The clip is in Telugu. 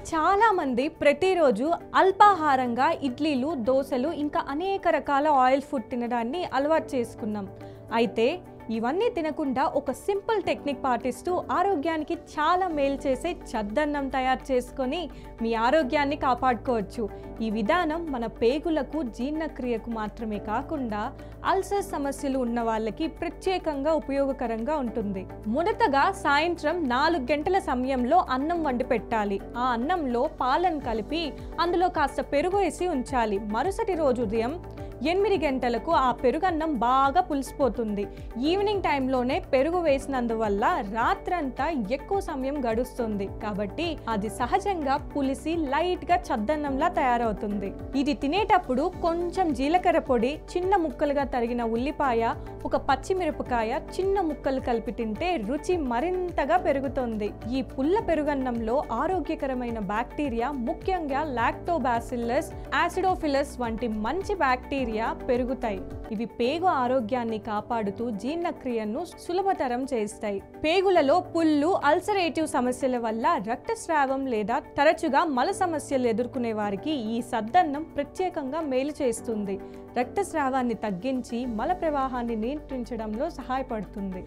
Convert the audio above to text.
చాలా మంది ప్రతిరోజు అల్పాహారంగా ఇడ్లీలు, దోసలు ఇంకా అనేక రకాల ఆయిల్ ఫుడ్ తినడాన్ని అలవాటు చేసుకున్నాం. అయితే ఇవన్నీ తినకుండా ఒక సింపుల్ టెక్నిక్ పాటిస్తూ ఆరోగ్యానికి చాలా మేలు చేసే చద్దన్నం తయారు చేసుకొని మీ ఆరోగ్యాన్ని కాపాడుకోవచ్చు. ఈ విధానం మన పేగులకు, జీర్ణక్రియకు మాత్రమే కాకుండా అల్సర్ సమస్యలు ఉన్న వాళ్ళకి ప్రత్యేకంగా ఉపయోగకరంగా ఉంటుంది. మొదటగా సాయంత్రం 4 గంటల సమయంలో అన్నం వండి పెట్టాలి. ఆ అన్నంలో పాలను కలిపి అందులో కాస్త పెరుగు వేసి ఉంచాలి. మరుసటి రోజు ఉదయం 8 గంటలకు ఆ పెరుగన్నం బాగా పులిసిపోతుంది. ఈవినింగ్ టైంలోనే పెరుగు వేసినందువల్ల రాత్రంతా ఎక్కువ సమయం గడుస్తుంది కాబట్టి అది సహజంగా పులిసి లైట్గా చద్దన్నంలా తయారవుతుంది. ఇది తినేటప్పుడు కొంచెం జీలకర్ర పొడి, చిన్న ముక్కలుగా తరిగిన ఉల్లిపాయ, ఒక పచ్చిమిరపకాయ చిన్న ముక్కలు కలిపి తింటే రుచి మరింతగా పెరుగుతుంది. ఈ పుల్ల పెరుగన్నంలో ఆరోగ్యకరమైన బ్యాక్టీరియా, ముఖ్యంగా లాక్టోబాసిల్లస్, యాసిడోఫిలస్ వంటి మంచి బ్యాక్టీరియా పెరుగుతాయి. ఇవి పేగు ఆరోగ్యాన్ని కాపాడుతూ జీర్ణక్రియను సులభతరం చేస్తాయి. పేగులలో పుళ్ళు, అల్సరేటివ్ సమస్యల వల్ల రక్తస్రావం లేదా తరచుగా మల సమస్యలు ఎదుర్కొనే వారికి ఈ సద్దన్నం ప్రత్యేకంగా మేలు చేస్తుంది. రక్తస్రావాన్ని తగ్గించి మల ప్రవాహాన్ని నియంత్రించడంలో సహాయపడుతుంది.